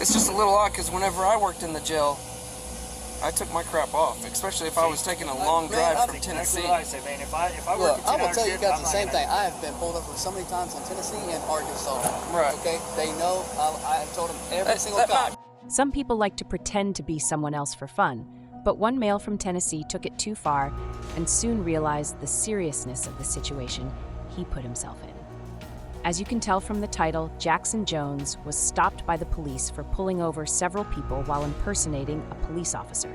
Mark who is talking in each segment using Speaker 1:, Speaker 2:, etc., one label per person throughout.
Speaker 1: It's just a little odd because whenever I worked in the jail, I took my crap off, especially if I was taking a long drive from Tennessee.
Speaker 2: That's what I say, man. If I work
Speaker 3: I will tell you guys the same thing. I have been pulled over so many times in Tennessee and Arkansas.
Speaker 1: Right.
Speaker 3: Okay? They know. I have told them every single time.
Speaker 4: Some people like to pretend to be someone else for fun, but one male from Tennessee took it too far and soon realized the seriousness of the situation he put himself in. As you can tell from the title, Jackson Jones was stopped by the police for pulling over several people while impersonating a police officer.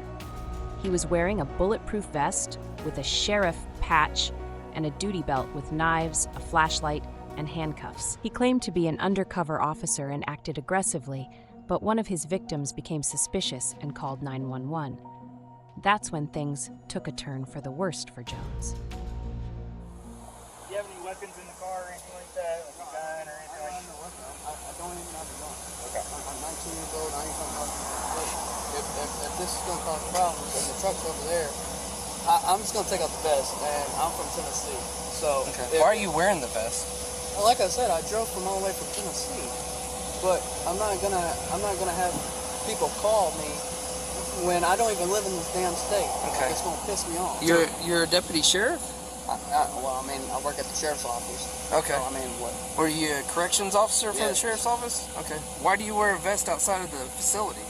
Speaker 4: He was wearing a bulletproof vest with a sheriff patch and a duty belt with knives, a flashlight, and handcuffs. He claimed to be an undercover officer and acted aggressively, but one of his victims became suspicious and called 911. That's when things took a turn for the worst for Jones.
Speaker 2: Do you have any weapons in the car or anything like that? Like a gun or anything like that?
Speaker 3: I don't even have a gun.
Speaker 2: Okay.
Speaker 3: I'm 19 years old. I ain't gonna cause if this is gonna cause problems and the truck's over there, I'm just gonna take out the vest. And I'm from Tennessee, so.
Speaker 1: Okay. Why are you wearing the vest?
Speaker 3: Like I said, I drove from all the way from Tennessee, but I'm not gonna have people call me when I don't even live in this damn state.
Speaker 1: Okay.
Speaker 3: It's gonna piss me off.
Speaker 1: You're a deputy sheriff?
Speaker 3: Well, I mean, I work at the sheriff's office.
Speaker 1: Okay.
Speaker 3: So, I mean, what?
Speaker 1: Were you a corrections officer for
Speaker 3: Yeah.
Speaker 1: the sheriff's office? Okay. Why do you wear a vest outside of the facility?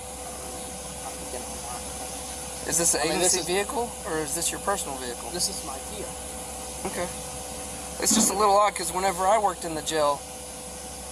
Speaker 1: Is this an agency vehicle, or is this your personal vehicle?
Speaker 3: This is my Kia.
Speaker 1: Okay. It's just a little odd because whenever I worked in the jail,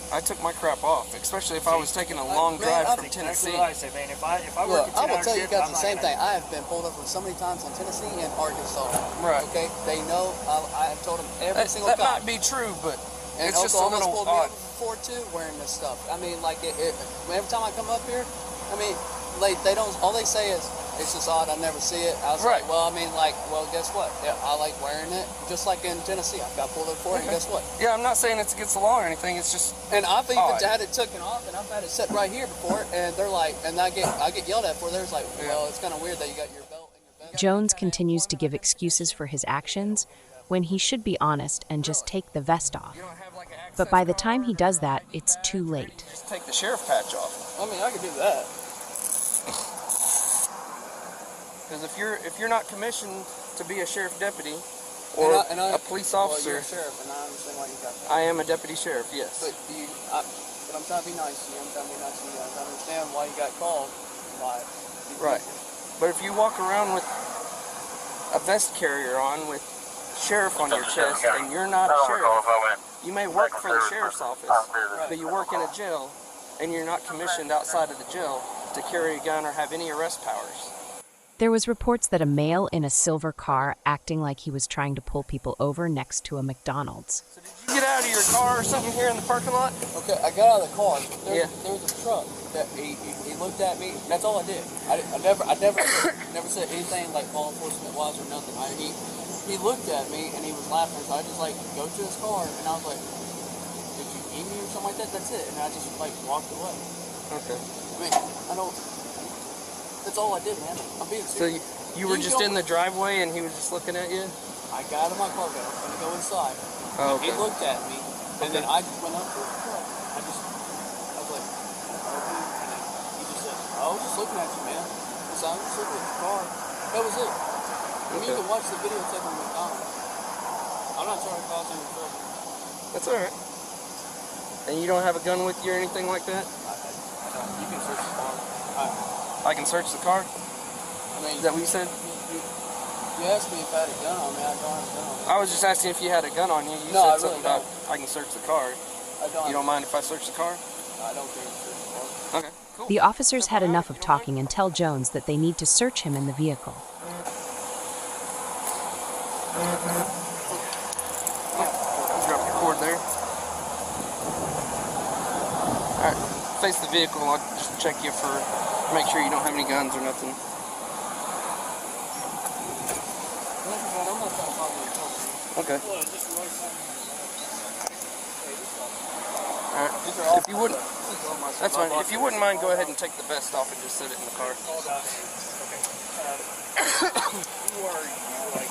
Speaker 1: I took my crap off, especially if I was taking a long drive from Tennessee.
Speaker 2: That's what I say, man. If I work
Speaker 3: I will tell you guys the same thing. I have been pulled over so many times in Tennessee and Arkansas.
Speaker 1: Right.
Speaker 3: Okay? They know. I have told them every single
Speaker 1: that
Speaker 3: time.
Speaker 1: might be true, but
Speaker 3: and
Speaker 1: it's just a
Speaker 3: Oklahoma's
Speaker 1: little
Speaker 3: pulled me
Speaker 1: odd.
Speaker 3: over before too, wearing this stuff. I mean, like every time I come up here, I mean, like they don't. All they say is it's just odd. I never see it. I was
Speaker 1: Right.
Speaker 3: like, well, I mean, like, well, guess what? Yeah, I like wearing it. Just like in Tennessee, I got pulled over for it, and guess what?
Speaker 1: Yeah, I'm not saying it's against the law or anything. It's just.
Speaker 3: And I've even
Speaker 1: odd.
Speaker 3: had it taken off, and I've had it set right here before, and they're like, and I get yelled at for. There's like, well, it's kind of weird that you got your belt in your vest.
Speaker 4: Jones continues to give excuses for his actions when he should be honest and just take the vest off. But by the time he does that, it's too late.
Speaker 1: Just take the sheriff patch off.
Speaker 3: I mean, I could do that.
Speaker 1: Because if you're not commissioned to be a sheriff deputy or a police officer,
Speaker 3: well, you're a sheriff, and I understand why you got that.
Speaker 1: I am a deputy sheriff. Yes.
Speaker 3: But I'm trying to be nice to you. I'm trying to be nice to you. I'm trying to understand why you got called. By
Speaker 1: Right. But if you walk around with a vest carrier on with sheriff on your chest and you're not a sheriff, you may work for the sheriff's office, but you work in a jail and you're not commissioned outside of the jail to carry a gun or have any arrest powers.
Speaker 4: There was reports that a male in a silver car acting like he was trying to pull people over next to a McDonald's.
Speaker 1: So did you get out of your car or something here in the parking lot?
Speaker 3: Okay, I got out of the car. There was a truck that he looked at me. That's all I did. I never said anything like law enforcement wise or nothing. He looked at me and he was laughing. So I just like go to his car and I was like, "Did you need me or something like that?" That's it. And I just like walked away.
Speaker 1: Okay.
Speaker 3: I mean, I don't. That's all I did, man. I'm being serious.
Speaker 1: So you were just in the driveway and he was just looking at you?
Speaker 3: I got out of my car, I was going to go inside.
Speaker 1: Oh, okay.
Speaker 3: He looked at me, and then I just went up to his truck. I was like, okay. And then he just said, I was just looking at you, man. He said, I was just looking at your car. That was it. And you can watch the video tape on McDonald's. I'm not trying to cause any trouble.
Speaker 1: That's all right. And you don't have a gun with you or anything like that?
Speaker 3: I don't. You can search the car.
Speaker 1: I can search the car?
Speaker 3: I mean,
Speaker 1: is that what you said?
Speaker 3: You asked me if I had a gun on me. I don't have a gun on me.
Speaker 1: I was just asking if you had a gun on you. You
Speaker 3: No,
Speaker 1: said something about I can search the car.
Speaker 3: I don't.
Speaker 1: You don't mind if I search the car?
Speaker 3: I don't care if you search the car.
Speaker 1: Okay, cool.
Speaker 4: The officers had enough of talking and tell Jones that they need to search him in the vehicle.
Speaker 1: Drop your cord there. Alright, face the vehicle. I'll just check you for, make sure you don't have any guns or nothing. Okay. Alright, if you wouldn't, that's fine. If you wouldn't mind, go ahead and take the vest off and just sit it in the car.
Speaker 2: Who are you? Like,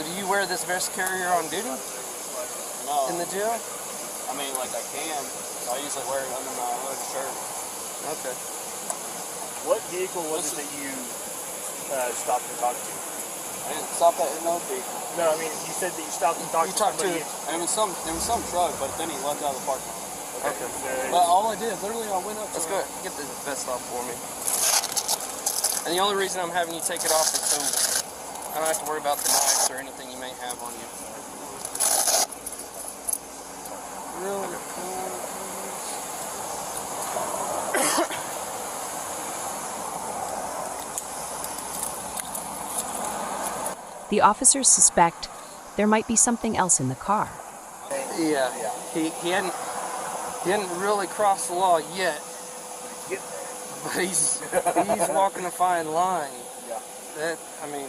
Speaker 1: So do you wear this vest carrier on duty?
Speaker 3: No.
Speaker 1: In the jail?
Speaker 3: I mean, like I can. I usually wear it under my hood shirt.
Speaker 1: Okay.
Speaker 2: What vehicle was it that you stopped and talked to?
Speaker 3: I didn't stop at no vehicle.
Speaker 2: No, I mean, you said that you stopped and talked
Speaker 1: You
Speaker 2: to
Speaker 1: talked
Speaker 2: somebody.
Speaker 3: And there was some truck, but then he left out of the parking lot.
Speaker 1: Okay.
Speaker 3: But all I did, literally, I went up to
Speaker 1: Let's go ahead. Get the vest off for me. And the only reason I'm having you take it off is so I don't have to worry about the knives or anything you may have on you.
Speaker 3: Really?
Speaker 4: The officers suspect there might be something else in the car.
Speaker 1: Yeah. He hadn't really crossed the law yet. But he's walking a fine line.
Speaker 2: Yeah.
Speaker 1: That, I mean,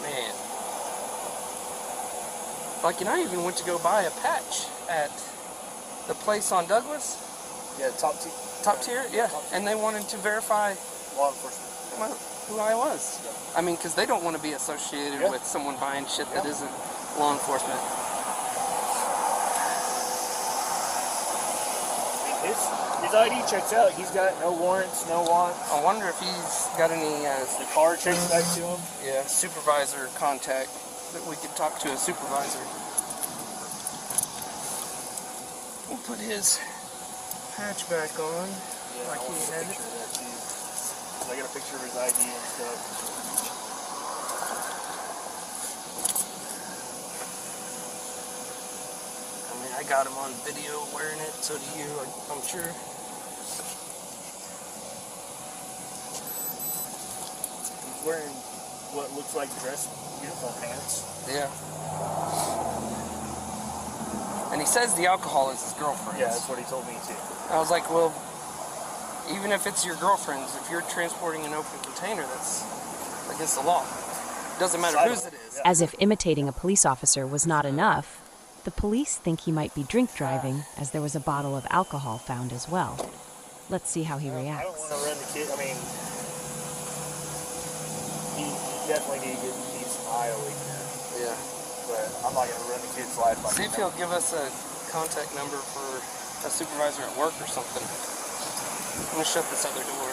Speaker 1: man. Like, and I even went to go buy a patch at the place on Douglas.
Speaker 2: Yeah, top tier.
Speaker 1: Top tier, yeah. And they wanted to verify
Speaker 2: Law enforcement.
Speaker 1: who I was.
Speaker 2: Yeah.
Speaker 1: I mean, because they don't want to be associated
Speaker 2: Yeah.
Speaker 1: with someone buying shit that isn't law enforcement.
Speaker 2: His ID checks out. He's got no warrants, no wants.
Speaker 1: I wonder if he's got any
Speaker 2: The car checks back to him.
Speaker 1: supervisor contact that we could talk to a supervisor. We'll put his patch back on like he had it.
Speaker 2: I got a picture of his ID and stuff.
Speaker 1: I mean, I got him on video wearing it, so do you, I'm sure.
Speaker 2: He's wearing what looks like dress uniform pants.
Speaker 1: Yeah. And he says the alcohol is his girlfriend's.
Speaker 2: Yeah, that's what he told me too.
Speaker 1: I was like, well, even if it's your girlfriend's, if you're transporting an open container, that's against the law. It doesn't matter whose it is.
Speaker 4: As if imitating a police officer was not enough, the police think he might be drink driving, as there was a bottle of alcohol found as well. Let's see how he
Speaker 2: I don't
Speaker 4: reacts.
Speaker 2: want to run the kid. I mean, he definitely needs some eye awakening.
Speaker 1: Yeah.
Speaker 2: But I'm not going to run the kid's life like
Speaker 1: See if he'll give us a contact number for a supervisor at work or something. I'm gonna shut this other door.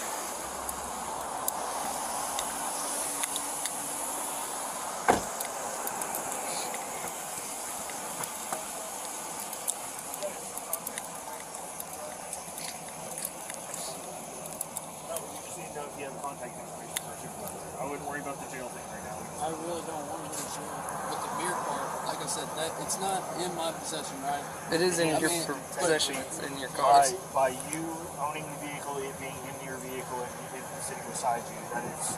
Speaker 2: I wouldn't worry about the jail thing right now.
Speaker 3: I really don't want to share with the beer cart. Like I said, that it's not in my possession, right?
Speaker 1: It is in
Speaker 3: I
Speaker 1: your
Speaker 3: mean,
Speaker 1: possession. It's in your car.
Speaker 2: By you owning the vehicle, it being in your vehicle, and it sitting beside you, that is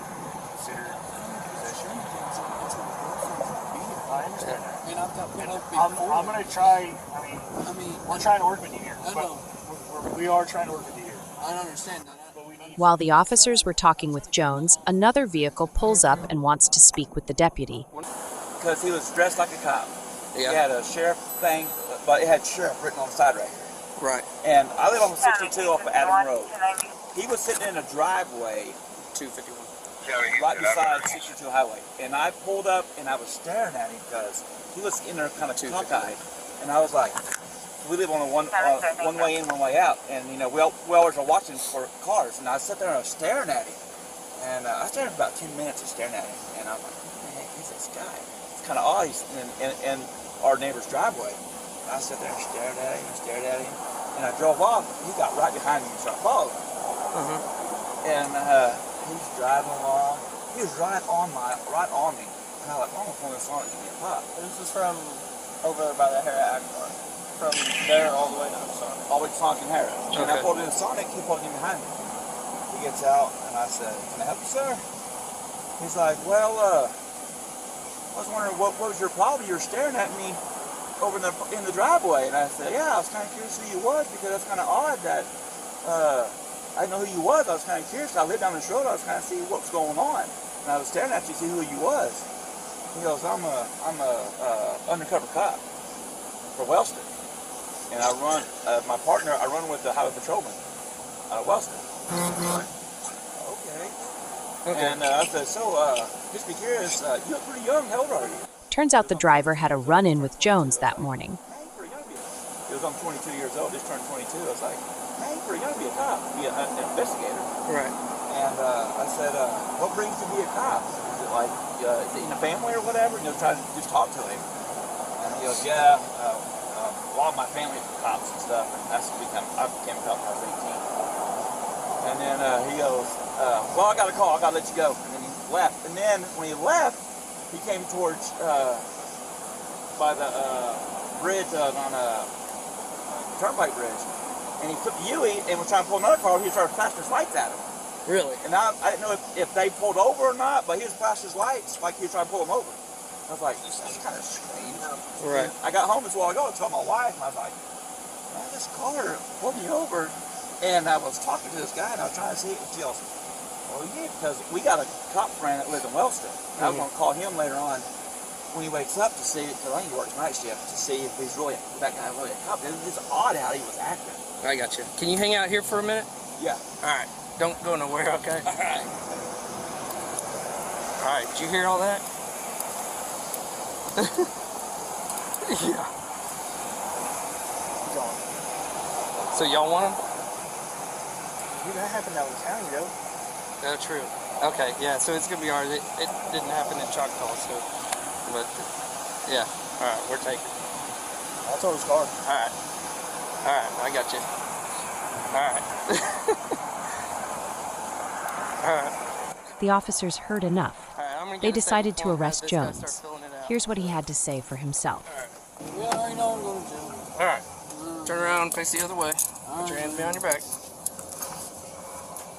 Speaker 2: considered possession.
Speaker 3: It's my girlfriend's beer.
Speaker 2: I understand that.
Speaker 3: And I've got put up
Speaker 2: I'm
Speaker 3: before.
Speaker 2: going to try.
Speaker 3: I mean,
Speaker 2: We're trying to work with you here.
Speaker 3: I know.
Speaker 2: We are trying to work with you here.
Speaker 3: I understand that.
Speaker 2: But we need.
Speaker 4: While the officers were talking with Jones, another vehicle pulls up and wants to speak with the deputy.
Speaker 5: Because he was dressed like a cop.
Speaker 1: Yeah.
Speaker 5: He had a sheriff thing, but it had sheriff written on the side right here.
Speaker 1: Right.
Speaker 5: And I live on 62 off of Adam Road. He was sitting in a driveway
Speaker 1: 251.
Speaker 5: right beside 62 Highway. And I pulled up and I was staring at him because he was in there kind of cockeyed. And I was like, we live on a one way in, one way out. And, you know, we always are watching for cars. And I sat there and I was staring at him. And I stared for about 10 minutes of staring at him. And I'm like, who the heck is this guy? It's kind of odd. He's in our neighbor's driveway. And I sat there and stared at him. And I drove off. He got right behind me and started following. And he's driving along. He was right on me. And I was like, I'm gonna pull this on and give me a pop.
Speaker 3: This is from over by the Harris Act. From there all the way to Sonic.
Speaker 5: All the way to Sonic and Harris. And I
Speaker 1: Okay.
Speaker 5: pulled in Sonic, he pulled in behind me. He gets out and I said, can I help you, sir? He's like, well, I was wondering what was your problem? You were staring at me over in the driveway. And I said, yeah, I was kind of curious who you was because that's kind of odd that I didn't know who you was. I was kind of curious. I lived down this road. I was kind of seeing what was going on. And I was staring at you to see who you was. He goes, I'm a undercover cop for Wellston. And I run, my partner, I run with the highway patrolman out of Wellston. Okay. And I said, so, just be curious, you look pretty young. How old are you?
Speaker 4: Turns out the driver had a run-in with Jones that morning.
Speaker 5: He was, I'm 22 years old, just turned 22. I was like, Hanker, you gotta be a cop, be an investigator.
Speaker 1: Right.
Speaker 5: And I said, what brings you to be a cop? Is it like in the family or whatever? And trying to just talk to him. And he goes, yeah, a lot of my family are cops and stuff. And I became a cop when I was 18. And then he goes, well, I got a call, I gotta let you go. And then he left. And then when he left, he came towards by the bridge on a turnpike bridge, and he took the U-E and was trying to pull another car. He started flashing his lights at him.
Speaker 1: Really?
Speaker 5: And I didn't know if they pulled over or not, but he was flashing his lights like he was trying to pull them over. I was like, that's kind of strange.
Speaker 1: Right.
Speaker 5: And I got home this while ago and told my wife, and I was like, man, this car pulled me over. And I was talking to this guy, and I was trying to see, and she goes, well, yeah, because we got a cop friend that lives in Wellston. I was going to call him later on when he wakes up to see, because I think he works night shift, to see if he's really, that guy really a cop. It was just odd how he was acting.
Speaker 1: I got you. Can you hang out here for a minute?
Speaker 5: Yeah.
Speaker 1: All right. Don't go nowhere, okay?
Speaker 5: All right.
Speaker 1: All right. Did you hear all that? Yeah. So y'all want him?
Speaker 2: Dude, that happened out in the county, though.
Speaker 1: No, true. Okay, yeah, so it's gonna be ours. It didn't happen in Choctaw, so, but, yeah. All right, we're taking it.
Speaker 2: I'll tow his car.
Speaker 1: All right. All right, I got you. All right. All right.
Speaker 4: The officers heard enough.
Speaker 1: All right, I'm gonna
Speaker 4: They
Speaker 1: get a
Speaker 4: decided
Speaker 1: second
Speaker 4: to
Speaker 1: call and have
Speaker 4: arrest
Speaker 1: this guy
Speaker 4: Jones.
Speaker 1: start filling it out.
Speaker 4: Here's what he had to say for himself.
Speaker 3: Yeah, I already know I'm going to jail.
Speaker 1: All right. Turn around and face the other way. Put your hands behind your back.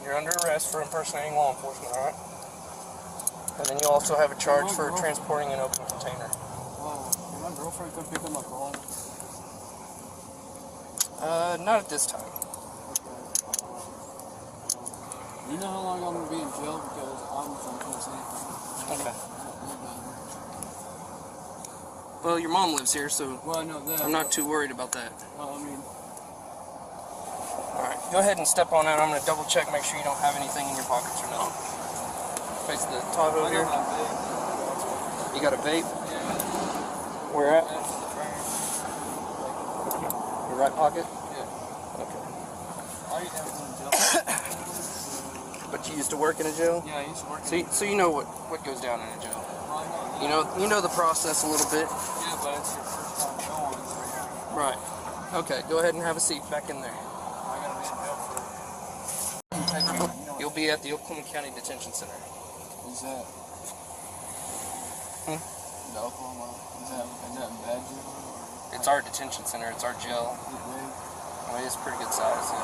Speaker 1: You're under arrest for impersonating law enforcement, all right? And then you also have a charge for transporting an open container.
Speaker 3: Wow. Can my girlfriend come pick up my car?
Speaker 1: Not at this time.
Speaker 3: You know how long I'm going to be in jail because I'm from Tennessee?
Speaker 1: Okay. Well, your mom lives here, so
Speaker 3: Well, I know that.
Speaker 1: I'm not too worried about that.
Speaker 3: Well, I mean,
Speaker 1: All right, go ahead and step on out. I'm going to double check, make sure you don't have anything in your pockets or nothing. Face the Tahoe
Speaker 3: I
Speaker 1: here.
Speaker 3: got my bag.
Speaker 1: You got a vape?
Speaker 3: Yeah.
Speaker 1: Where at?
Speaker 3: That's the frame.
Speaker 1: Your right pocket?
Speaker 3: Yeah.
Speaker 1: Okay.
Speaker 3: I used to have in jail.
Speaker 1: But you used to work in a jail?
Speaker 3: Yeah, I used to work
Speaker 1: So you know what goes down in a jail.
Speaker 3: Well, I know.
Speaker 1: You know the process a little bit.
Speaker 3: Yeah, but it's your first time going. So
Speaker 1: Right. Okay, go ahead and have a seat back in there.
Speaker 3: I got to be in jail for you take me, you know,
Speaker 1: You'll be at the Oklahoma County Detention Center.
Speaker 3: Is that? The Oklahoma? Is that bad jail? Or
Speaker 1: It's our detention center. It's our jail.
Speaker 3: is it big?
Speaker 1: I mean, it's pretty good size.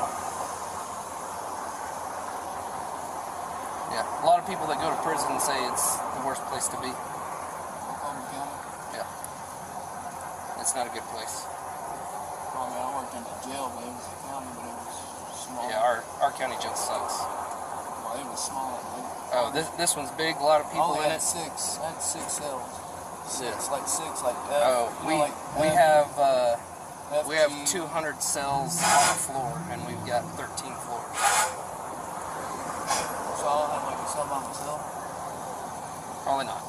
Speaker 1: Yeah. A lot of people that go to prison say it's the worst place to be.
Speaker 3: Oklahoma County?
Speaker 1: Yeah. It's not a good place.
Speaker 3: Well, I mean, I worked in the jail, but it was a county, but it was small.
Speaker 1: Yeah, our county jail sucks.
Speaker 3: Well, it was small.
Speaker 1: Oh, this one's big. A lot of people
Speaker 3: I
Speaker 1: in
Speaker 3: had
Speaker 1: it.
Speaker 3: six. I had 6 cells.
Speaker 1: Yeah.
Speaker 3: Six, like F.
Speaker 1: Oh,
Speaker 3: you know, like
Speaker 1: we
Speaker 3: F,
Speaker 1: have
Speaker 3: F,
Speaker 1: we have
Speaker 3: G.
Speaker 1: 200 cells on the floor, and we've got 13 floors.
Speaker 3: So I'll have like a cell by myself.
Speaker 1: Probably not.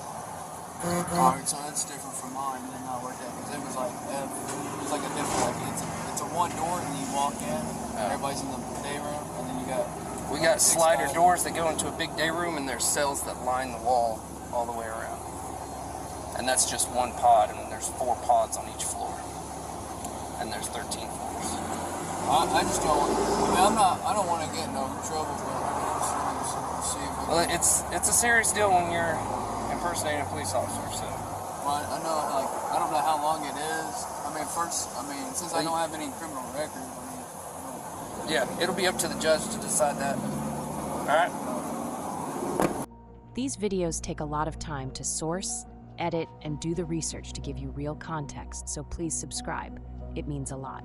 Speaker 3: Alright, so that's different from mine than I worked at, because it was like F. It was like a different, like it's a one door, and you walk in, everybody's in the day room, and then you got.
Speaker 1: We got
Speaker 3: six
Speaker 1: slider
Speaker 3: guys.
Speaker 1: doors that go into a big day room, and there's cells that line the wall all the way around. And that's just one pod, and then there's 4 pods on each floor. And there's 13 floors.
Speaker 3: I just don't. I mean, I don't want to get in no trouble, but I mean, just see if we
Speaker 1: Well, it's a serious deal when you're impersonating a police officer. So
Speaker 3: Well, I know, like, I don't know how long it is. I mean, since I don't have any criminal record, I mean,
Speaker 1: yeah, it'll be up to the judge to decide that. All right.
Speaker 4: These videos take a lot of time to source, edit, and do the research to give you real context, so please subscribe. It means a lot.